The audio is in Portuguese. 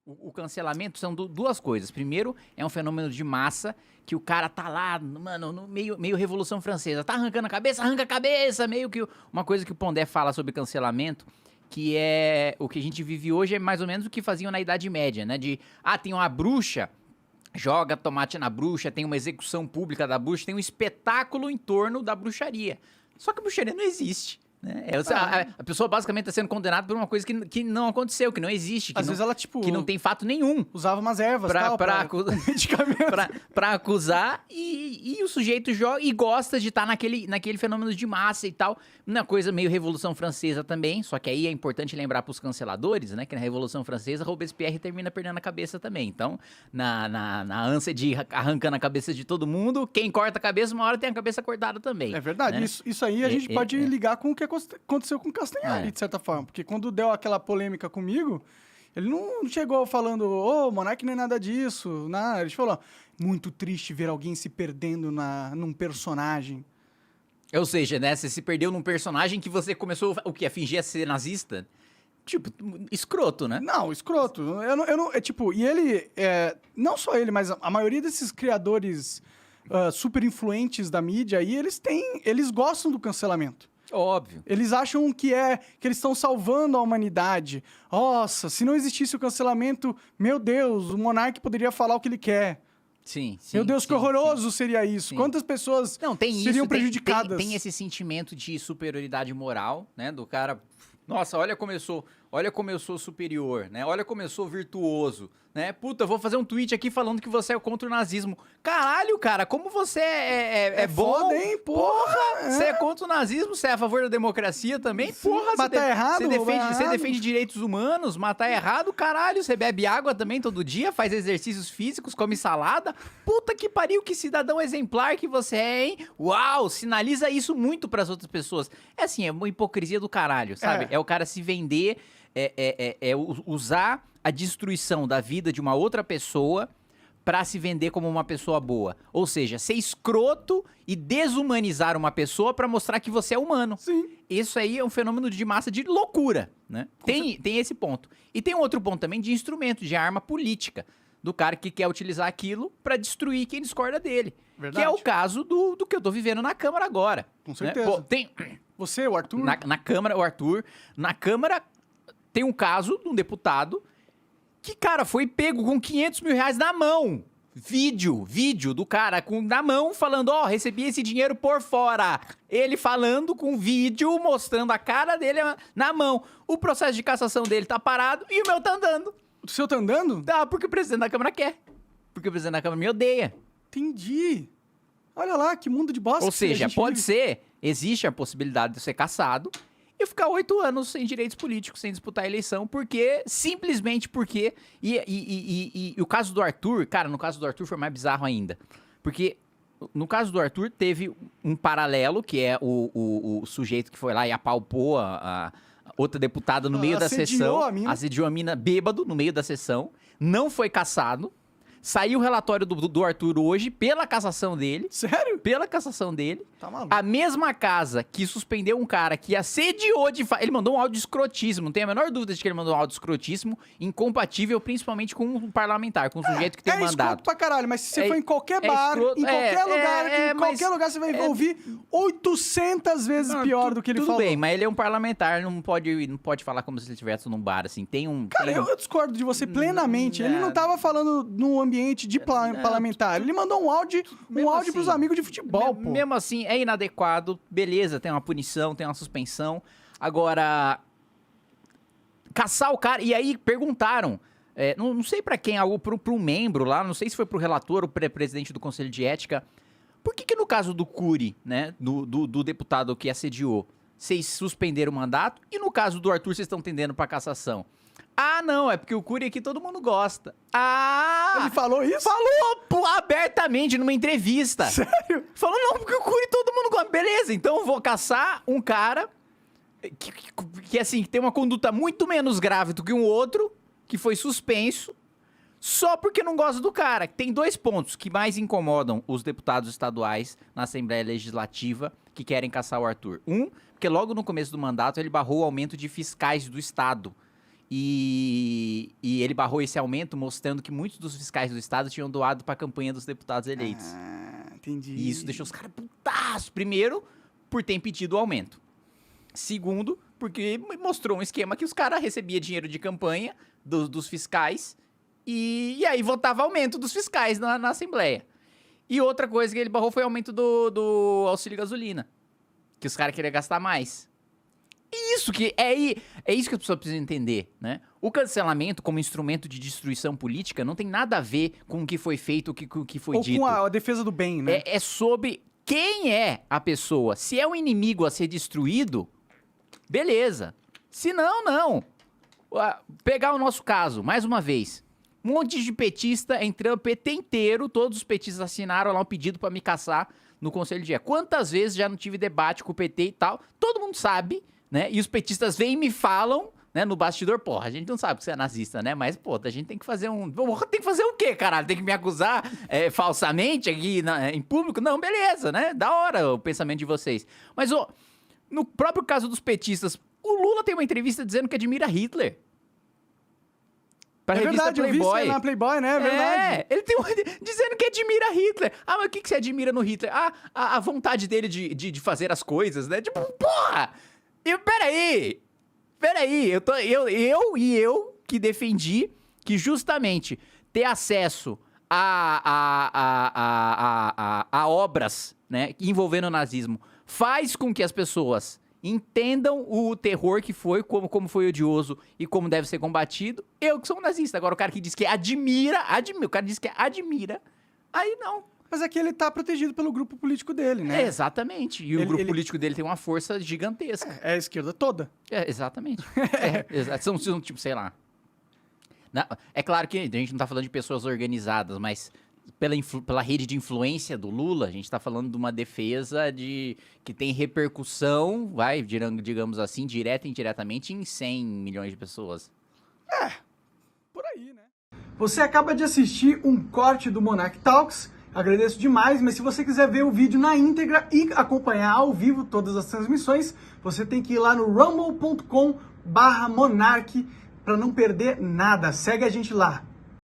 O cancelamento são duas coisas. Primeiro, é um fenômeno de massa que o cara tá lá, mano, no meio Revolução Francesa. Tá arrancando a cabeça, arranca a cabeça. Meio que uma coisa que o Pondé fala sobre cancelamento, que é o que a gente vive hoje, é mais ou menos o que faziam na Idade Média, né? Tem uma bruxa, joga tomate na bruxa, tem uma execução pública da bruxa, tem um espetáculo em torno da bruxaria. Só que a bruxaria não existe. Né? A pessoa basicamente está sendo condenada por uma coisa que não aconteceu, que não existe. Às vezes ela, tipo... Que não tem fato nenhum. Usava umas ervas pra acusar e o sujeito joga e gosta de estar naquele fenômeno de massa e tal. Uma coisa meio Revolução Francesa também, só que aí é importante lembrar pros canceladores, né, que na Revolução Francesa Robespierre termina perdendo a cabeça também. Então, na ânsia de arrancando a cabeça de todo mundo, quem corta a cabeça uma hora tem a cabeça cortada também. É verdade, né? Isso aí a gente pode ligar com o que aconteceu com o Castanhari, de certa forma. Porque quando deu aquela polêmica comigo, ele não chegou falando, ô, Monark não é nada disso, nada. Ele falou, muito triste ver alguém se perdendo num personagem. Ou seja, né, você se perdeu num personagem que você começou, o quê? A fingir ser nazista? Tipo, escroto, né? Não, escroto. E ele, não só ele, mas a maioria desses criadores super influentes da mídia aí, eles gostam do cancelamento. Óbvio. Eles acham que eles estão salvando a humanidade. Nossa, se não existisse o cancelamento, meu Deus, o Monark poderia falar o que ele quer. Sim. Meu Deus, que horroroso seria isso. Sim. Quantas pessoas seriam prejudicadas? Tem esse sentimento de superioridade moral, né? Do cara, nossa, olha como eu sou superior, né? Olha como eu sou virtuoso, né? Puta, eu vou fazer um tweet aqui falando que você é contra o nazismo. Caralho, cara, como você é bom. Foda, hein? Porra! Você é contra o nazismo, você é a favor da democracia também? Sim, porra, matar errado, você defende direitos humanos, matar errado, caralho, você bebe água também todo dia, faz exercícios físicos, come salada. Puta que pariu, que cidadão exemplar que você é, hein? Uau, sinaliza isso muito pras outras pessoas. É assim, é uma hipocrisia do caralho, sabe? É o cara se vender, usar a destruição da vida de uma outra pessoa pra se vender como uma pessoa boa. Ou seja, ser escroto e desumanizar uma pessoa pra mostrar que você é humano. Sim. Isso aí é um fenômeno de massa de loucura, né? Tem esse ponto. E tem um outro ponto também de instrumento, de arma política. Do cara que quer utilizar aquilo pra destruir quem discorda dele. Verdade. Que é o caso do que eu tô vivendo na Câmara agora. Com certeza. Né? Pô, você, o Arthur? Na Câmara, o Arthur. Na Câmara tem um caso de um deputado que, cara, foi pego com 500 mil reais na mão. Vídeo do cara na mão falando, recebi esse dinheiro por fora. Ele falando com vídeo, mostrando a cara dele na mão. O processo de cassação dele tá parado e o meu tá andando. O seu tá andando? Tá, porque o presidente da Câmara quer. Porque o presidente da Câmara me odeia. Entendi. Olha lá, que mundo de bosta. Ou seja, pode ser, existe a possibilidade de ser cassado e ficar 8 anos sem direitos políticos, sem disputar a eleição, simplesmente porque... E o caso do Arthur, cara, no caso do Arthur foi mais bizarro ainda. Porque no caso do Arthur teve um paralelo, que é o sujeito que foi lá e apalpou a outra deputada no meio da sessão. Assediou a mina bêbado no meio da sessão. Não foi cassado. Saiu o relatório do Arthur hoje pela cassação dele. Sério? Pela cassação dele. Tá maluco. A mesma casa que suspendeu um cara que assediou ele mandou um áudio escrotíssimo. Não tenho a menor dúvida de que ele mandou um áudio escrotíssimo, incompatível principalmente com um parlamentar, com um sujeito que tem um mandato. É escroto pra caralho, mas se você for em qualquer bar, em qualquer lugar, você vai ouvir 800 vezes pior do que ele falou. Tudo bem, mas ele é um parlamentar, não pode falar como se ele estivesse num bar, assim. Cara, eu discordo de você plenamente. Ele não tava falando num ambiente de parlamentar. Ele mandou um áudio pros amigos de futebol, pô. Mesmo assim, é inadequado. Beleza, tem uma punição, tem uma suspensão. Agora, caçar o cara... E aí perguntaram, não sei pra quem, pra um membro lá, não sei se foi pro relator ou pro presidente do Conselho de Ética, por que no caso do Cury, né, do deputado que assediou, vocês suspenderam o mandato, e no caso do Arthur vocês estão tendendo pra cassação? Ah, não, é porque o Cury aqui todo mundo gosta. Ah! Ele falou isso? Falou abertamente numa entrevista. Sério? Falou, não, porque o Cury todo mundo gosta. Beleza, então eu vou caçar um cara que assim, tem uma conduta muito menos grave do que um outro, que foi suspenso, só porque não gosta do cara. Tem 2 pontos que mais incomodam os deputados estaduais na Assembleia Legislativa que querem caçar o Arthur. Porque logo no começo do mandato ele barrou o aumento de fiscais do Estado. E ele barrou esse aumento, mostrando que muitos dos fiscais do estado tinham doado para a campanha dos deputados eleitos. Entendi. E isso deixou os caras putaços. Primeiro, por ter impedido o aumento. Segundo, porque mostrou um esquema que os caras recebiam dinheiro de campanha dos fiscais e aí votava aumento dos fiscais na Assembleia. E outra coisa que ele barrou foi o aumento do auxílio gasolina, que os caras queriam gastar mais. Isso que é isso que as pessoas precisam entender, né? O cancelamento como instrumento de destruição política não tem nada a ver com o que foi feito, com o que foi dito. Ou com a defesa do bem, né? É sobre quem é a pessoa. Se é um inimigo a ser destruído, beleza. Se não, não. Pegar o nosso caso, mais uma vez. Um monte de petista entrando, PT inteiro, todos os petistas assinaram lá um pedido pra me caçar no Conselho de Ética. Quantas vezes já não tive debate com o PT e tal? Todo mundo sabe, né? E os petistas vêm e me falam, né, no bastidor, porra, a gente não sabe que você é nazista, né? Mas, pô, a gente tem que fazer um... Tem que fazer o quê, caralho? Tem que me acusar falsamente aqui em público? Não, beleza, né? Da hora o pensamento de vocês. Mas, no próprio caso dos petistas, o Lula tem uma entrevista dizendo que admira Hitler. Pra revista verdade, Playboy. eu vi isso na Playboy, né? É verdade. Ele tem dizendo que admira Hitler. Ah, mas o que você admira no Hitler? Ah, a vontade dele de fazer as coisas, né? Tipo, porra! Peraí, eu que defendi que justamente ter acesso a obras, né, envolvendo o nazismo faz com que as pessoas entendam o terror que foi, como foi odioso e como deve ser combatido. Eu que sou um nazista. Agora o cara que diz que admira, o cara diz que admira, aí não. Mas é que ele tá protegido pelo grupo político dele, né? Exatamente. E o grupo político dele tem uma força gigantesca. É a esquerda toda. Exatamente. São tipo, sei lá. É claro que a gente não tá falando de pessoas organizadas, mas pela rede de influência do Lula, a gente tá falando de uma defesa que tem repercussão, digamos assim, direta e indiretamente, em 100 milhões de pessoas. Por aí, né? Você acaba de assistir um corte do Monarch Talks. Agradeço demais, mas se você quiser ver o vídeo na íntegra e acompanhar ao vivo todas as transmissões, você tem que ir lá no rumble.com/monarch para não perder nada. Segue a gente lá.